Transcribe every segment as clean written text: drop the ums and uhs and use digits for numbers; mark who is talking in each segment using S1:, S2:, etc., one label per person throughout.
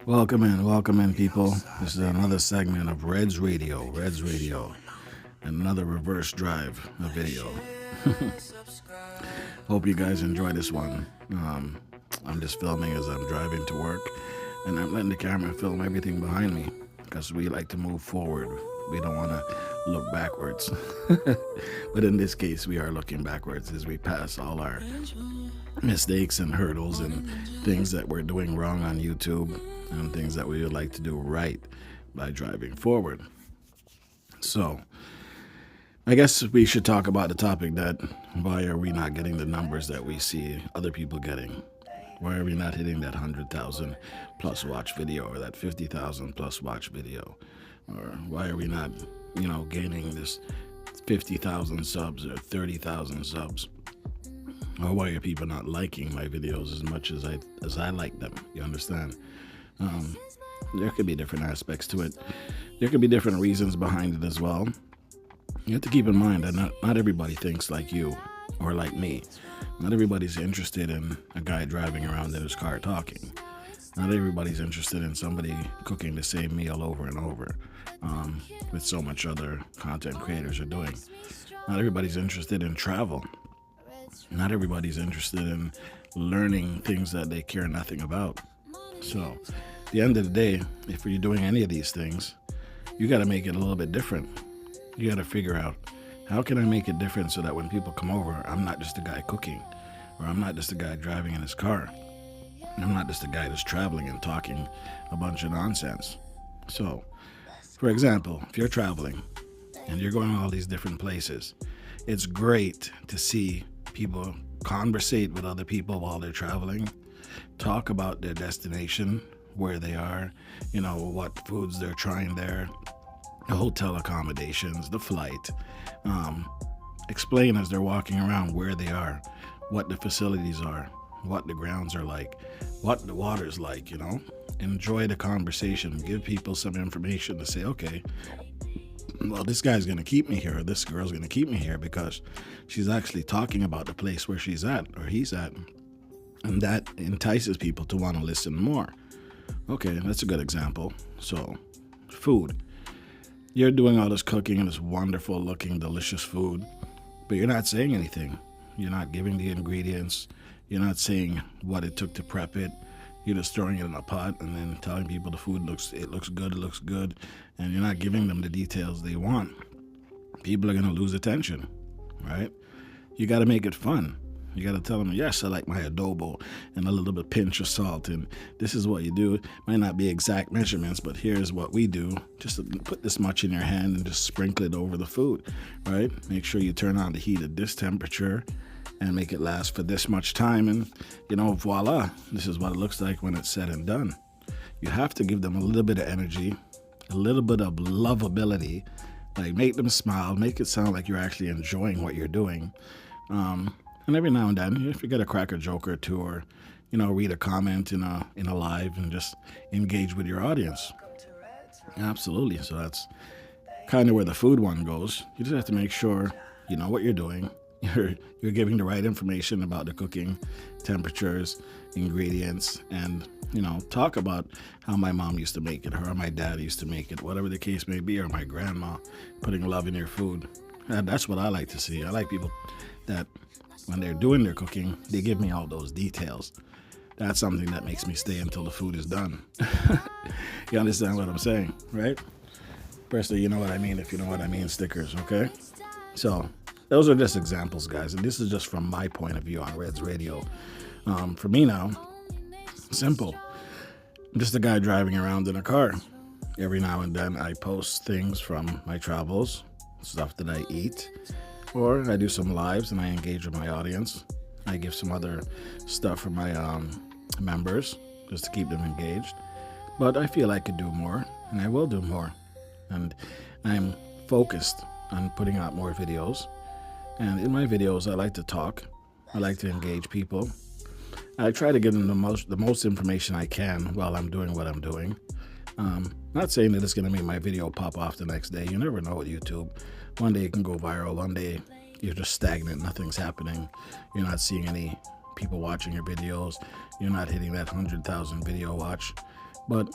S1: Welcome in, people. This is another segment of Reds Radio, and another reverse drive of video. Hope you guys enjoy this one. I'm just filming as I'm driving to work, and I'm letting the camera film everything behind me because we like to move forward. We don't want to look backwards. But in this case, we are looking backwards as we pass all our mistakes and hurdles and things that we're doing wrong on YouTube and things that we would like to do right by driving forward. So, I guess we should talk about the topic that why are we not getting the numbers that we see other people getting? Why are we not hitting that 100,000 plus watch video or that 50,000 plus watch video? Or why are we not, gaining this 50,000 subs or 30,000 subs? Or why are people not liking my videos as much as I like them? You understand? There could be different aspects to it. There could be different reasons behind it as well. You have to keep in mind that not everybody thinks like you or like me. Not everybody's interested in a guy driving around in his car talking. Not everybody's interested in somebody cooking the same meal over and over, with so much other content creators are doing. Not everybody's interested in travel. Not everybody's interested in learning things that they care nothing about. So, at the end of the day, if you're doing any of these things, you got to make it a little bit different. You got to figure out, how can I make it different so that when people come over, I'm not just a guy cooking, or I'm not just a guy driving in his car. I'm not just a guy that's traveling and talking a bunch of nonsense. So, for example, if you're traveling and you're going all these different places, it's great to see people conversate with other people while they're traveling, talk about their destination, where they are, what foods they're trying there, the hotel accommodations, the flight. Explain as they're walking around where they are, what the facilities are, what the grounds are like, what the water's like, Enjoy the conversation. Give people some information to say, okay, well, this guy's going to keep me here, or this girl's going to keep me here because she's actually talking about the place where she's at or he's at. And that entices people to want to listen more. Okay, that's a good example. So, food. You're doing all this cooking and this wonderful looking, delicious food, but you're not saying anything. You're not giving the ingredients. You're not saying what it took to prep it. You're just throwing it in a pot and then telling people the food looks good, and you're not giving them the details they want. People are going to lose attention, right? You got to make it fun. You got to tell them, yes, I like my adobo and a little bit pinch of salt, and this is what you do. It might not be exact measurements, but here's what we do. Just put this much in your hand and just sprinkle it over the food, right? Make sure you turn on the heat at this temperature and make it last for this much time, and voila, this is what it looks like when it's said and done. You have to give them a little bit of energy, a little bit of lovability, like make them smile, make it sound like you're actually enjoying what you're doing. And every now and then, if you get a cracker joke or two, or read a comment in a live and just engage with your audience. Absolutely. So that's kind of where the food one goes. You just have to make sure you know what you're doing. You're giving the right information about the cooking, temperatures, ingredients, and talk about how my mom used to make it, or how my dad used to make it, whatever the case may be, or my grandma, putting love in your food. And that's what I like to see. I like people that when they're doing their cooking, they give me all those details. That's something that makes me stay until the food is done. You understand what I'm saying, right? Personally, you know what I mean. If you know what I mean, stickers, okay? So those are just examples, guys, and this is just from my point of view on Reds Radio. For me now, simple. I'm just a guy driving around in a car. Every now and then I post things from my travels, stuff that I eat, or I do some lives and I engage with my audience. I give some other stuff for my members just to keep them engaged. But I feel I could do more, and I will do more. And I'm focused on putting out more videos. And in my videos, I like to talk. I like to engage people. I try to give them the most information I can while I'm doing what I'm doing. Not saying that it's going to make my video pop off the next day. You never know with YouTube. One day it can go viral. One day you're just stagnant. Nothing's happening. You're not seeing any people watching your videos. You're not hitting that 100,000 video watch. But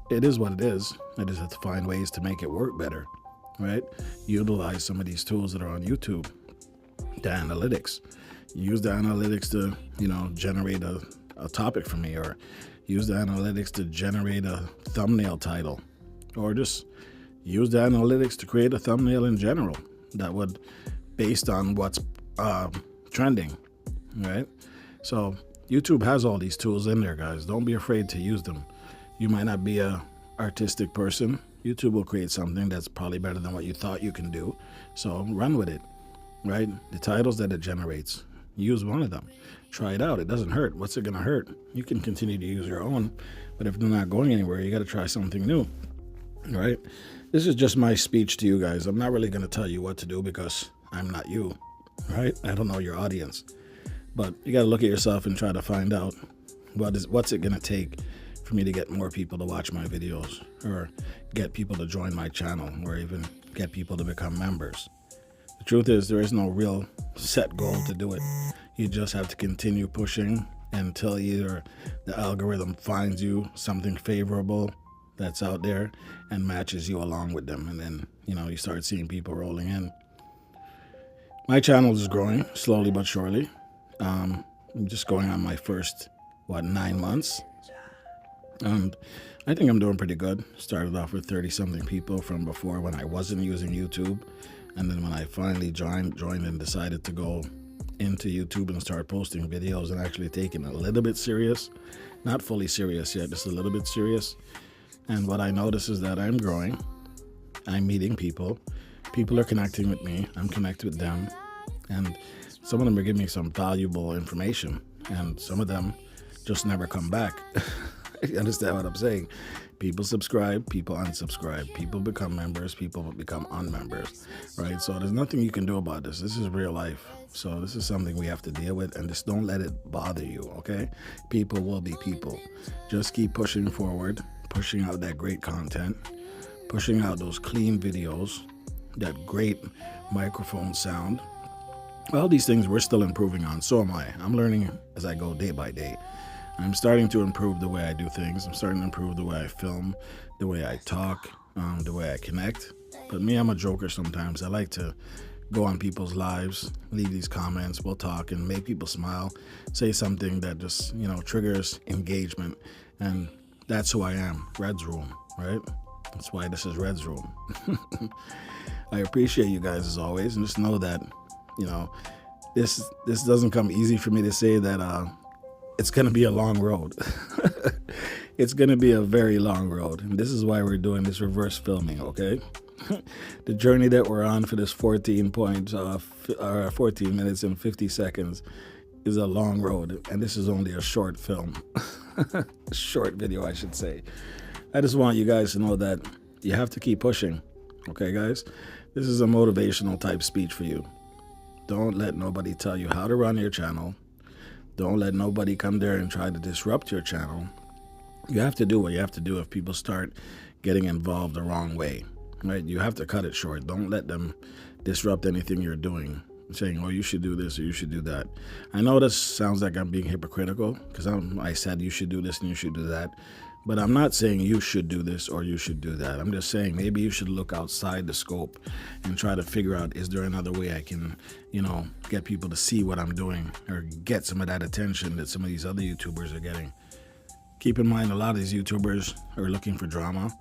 S1: it is what it is. I just have to find ways to make it work better, right? Utilize some of these tools that are on YouTube, the analytics. Use the analytics to, generate a topic for me, or use the analytics to generate a thumbnail title, or just use the analytics to create a thumbnail in general that would, based on what's trending, right? So YouTube has all these tools in there, guys. Don't be afraid to use them. You might not be a artistic person. YouTube will create something that's probably better than what you thought you can do. So run with it, right? The titles that it generates, use one of them. Try it out. It doesn't hurt. What's it going to hurt? You can continue to use your own, but if they're not going anywhere, you got to try something new, right? This is just my speech to you guys. I'm not really going to tell you what to do because I'm not you, right? I don't know your audience, but you got to look at yourself and try to find out what's it going to take for me to get more people to watch my videos, or get people to join my channel, or even get people to become members. The truth is, there is no real set goal to do it. You just have to continue pushing until either the algorithm finds you something favorable that's out there and matches you along with them. And then, you start seeing people rolling in. My channel is growing slowly but surely. I'm just going on my first, 9 months. And I think I'm doing pretty good. Started off with 30-something people from before when I wasn't using YouTube. And then when I finally joined and decided to go into YouTube and start posting videos and actually taking it a little bit serious, not fully serious yet, just a little bit serious. And what I notice is that I'm growing. I'm meeting people. People are connecting with me. I'm connected with them. And some of them are giving me some valuable information. And some of them just never come back. You understand what I'm saying? People subscribe, people unsubscribe, people become members, people become unmembers, right? So there's nothing you can do about this. This is real life. So this is something we have to deal with, and just don't let it bother you, okay? People will be people. Just keep pushing forward, pushing out that great content, pushing out those clean videos, that great microphone sound. All these things we're still improving on. So am I. I'm learning as I go day by day. I'm starting to improve the way I do things. I'm starting to improve the way I film, the way I talk, the way I connect. But me, I'm a joker sometimes. I like to go on people's lives, leave these comments, we'll talk and make people smile, say something that just, triggers engagement. And that's who I am, Red's Room, right? That's why this is Red's Room. I appreciate you guys as always, and just know that, this doesn't come easy for me to say that it's going to be a long road. It's going to be a very long road. And this is why we're doing this reverse filming, okay? The journey that we're on for this 14 minutes and 50 seconds is a long road. And this is only a short film. A short video, I should say. I just want you guys to know that you have to keep pushing. Okay, guys? This is a motivational type speech for you. Don't let nobody tell you how to run your channel. Don't let nobody come there and try to disrupt your channel. You have to do what you have to do if people start getting involved the wrong way, right? You have to cut it short. Don't let them disrupt anything you're doing, saying, oh, you should do this or you should do that. I know this sounds like I'm being hypocritical because I said you should do this and you should do that. But I'm not saying you should do this or you should do that. I'm just saying maybe you should look outside the scope and try to figure out, is there another way I can, get people to see what I'm doing or get some of that attention that some of these other YouTubers are getting. Keep in mind, a lot of these YouTubers are looking for drama,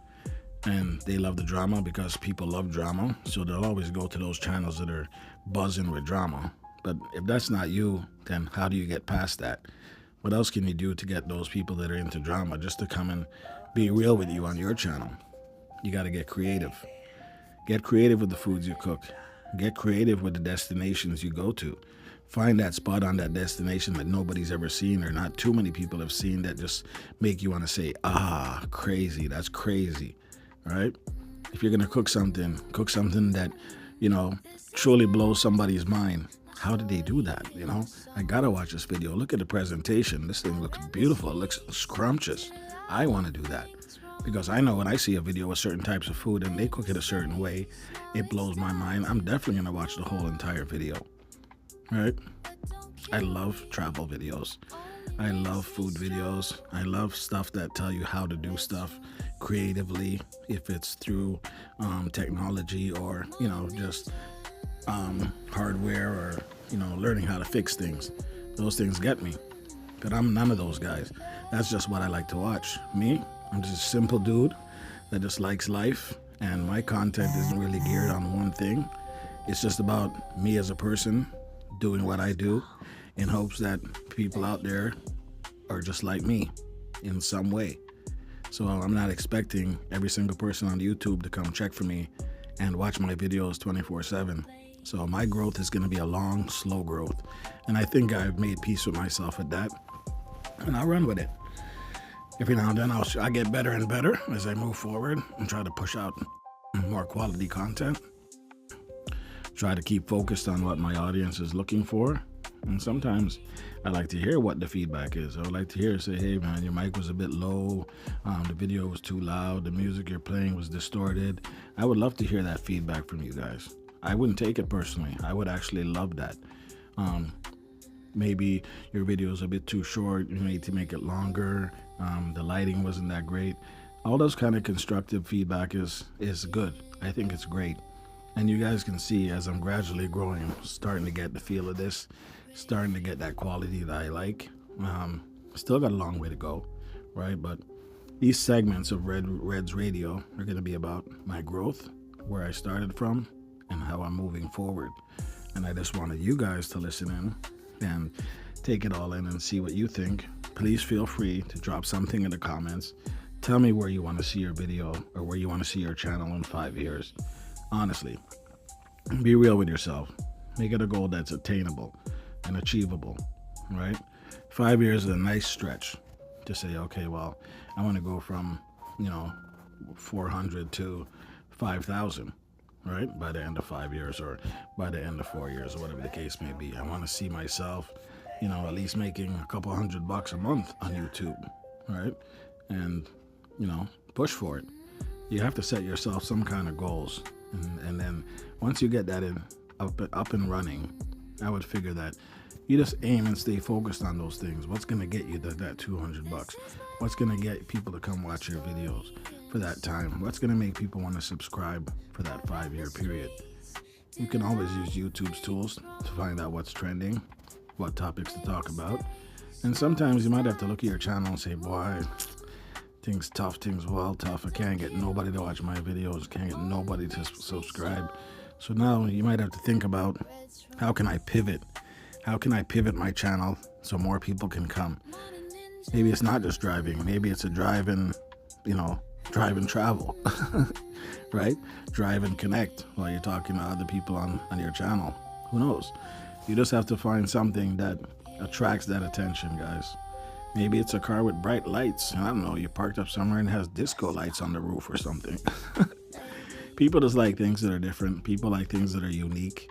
S1: and they love the drama because people love drama. So they'll always go to those channels that are buzzing with drama. But if that's not you, then how do you get past that? What else can you do to get those people that are into drama just to come and be real with you on your channel? You got to get creative. Get creative with the foods you cook. Get creative with the destinations you go to. Find that spot on that destination that nobody's ever seen or not too many people have seen that just make you want to say, crazy, that's crazy, all right? If you're going to cook something that, truly blows somebody's mind. How did they do that? I gotta watch this video. Look at the presentation. This thing looks beautiful. It looks scrumptious. I want to do that because I know when I see a video with certain types of food and they cook it a certain way, it blows my mind. I'm definitely gonna watch the whole entire video. All right? I love travel videos. I love food videos. I love stuff that tell you how to do stuff creatively, if it's through technology or, just hardware or, learning how to fix things. Those things get me. But I'm none of those guys. That's just what I like to watch. Me, I'm just a simple dude that just likes life, and my content isn't really geared on one thing. It's just about me as a person doing what I do in hopes that people out there are just like me in some way. So I'm not expecting every single person on YouTube to come check for me and watch my videos 24/7. So my growth is going to be a long, slow growth. And I think I've made peace with myself at that. And I'll run with it. Every now and then I get better and better as I move forward and try to push out more quality content. Try to keep focused on what my audience is looking for. And sometimes I like to hear what the feedback is. I would like to hear, say, hey man, your mic was a bit low, the video was too loud, the music you're playing was distorted. I would love to hear that feedback from you guys. I wouldn't take it personally. I would actually love that. Maybe your video is a bit too short, you need to make it longer, the lighting wasn't that great. All those kind of constructive feedback is good. I think it's great. And you guys can see as I'm gradually growing, I'm starting to get the feel of this, starting to get that quality that I like. Still got a long way to go, right? But these segments of Red's Radio are going to be about my growth, where I started from, and how I'm moving forward. And I just wanted you guys to listen in and take it all in and see what you think. Please feel free to drop something in the comments. Tell me where you want to see your video or where you want to see your channel in 5 years. Honestly, be real with yourself. Make it a goal that's attainable and achievable, right? 5 years is a nice stretch to say, okay, well, I want to go from, 400 to 5,000, right? By the end of 5 years or by the end of 4 years or whatever the case may be. I want to see myself, at least making a couple $100 a month on YouTube, right? And, push for it. You have to set yourself some kind of goals. And then once you get that up and running, I would figure that you just aim and stay focused on those things. What's going to get you that $200? What's going to get people to come watch your videos for that time? What's going to make people want to subscribe for that 5-year period? You can always use YouTube's tools to find out what's trending, what topics to talk about. And sometimes you might have to look at your channel and say, boy, things tough, I can't get nobody to watch my videos, can't get nobody to subscribe. So now you might have to think about, how can I pivot? How can I pivot my channel so more people can come? Maybe it's not just driving, maybe it's a drive and travel, right? Drive and connect while you're talking to other people on your channel. Who knows? You just have to find something that attracts that attention, guys. Maybe it's a car with bright lights. I don't know, you parked up somewhere and it has disco lights on the roof or something. People just like things that are different. People like things that are unique.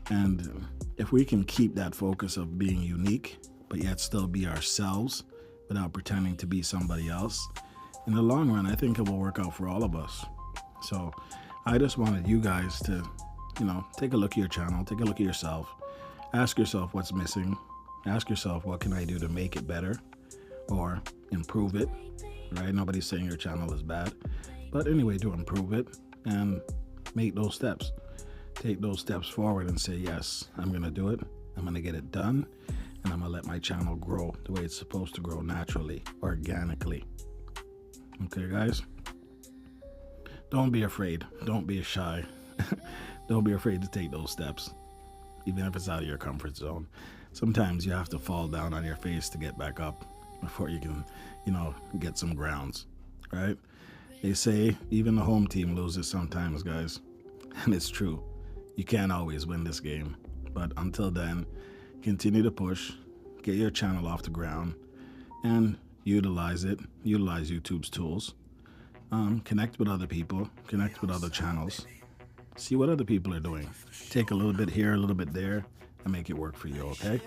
S1: And if we can keep that focus of being unique, but yet still be ourselves without pretending to be somebody else, in the long run, I think it will work out for all of us. So I just wanted you guys to, take a look at your channel, take a look at yourself, ask yourself what's missing, ask yourself, what can I do to make it better or improve it, right? Nobody's saying your channel is bad, but anyway, to improve it and make those steps. Take those steps forward and say, yes, I'm going to do it. I'm going to get it done. And I'm going to let my channel grow the way it's supposed to grow, naturally, organically. Okay, guys? Don't be afraid. Don't be shy. Don't be afraid to take those steps, even if it's out of your comfort zone. Sometimes you have to fall down on your face to get back up before you can, get some grounds, right? They say even the home team loses sometimes, guys. And it's true. You can't always win this game. But until then, continue to push, get your channel off the ground, and utilize it. Utilize YouTube's tools. Connect with other people. Connect with other channels. See what other people are doing. Take a little bit here, a little bit there, and make it work for you, okay?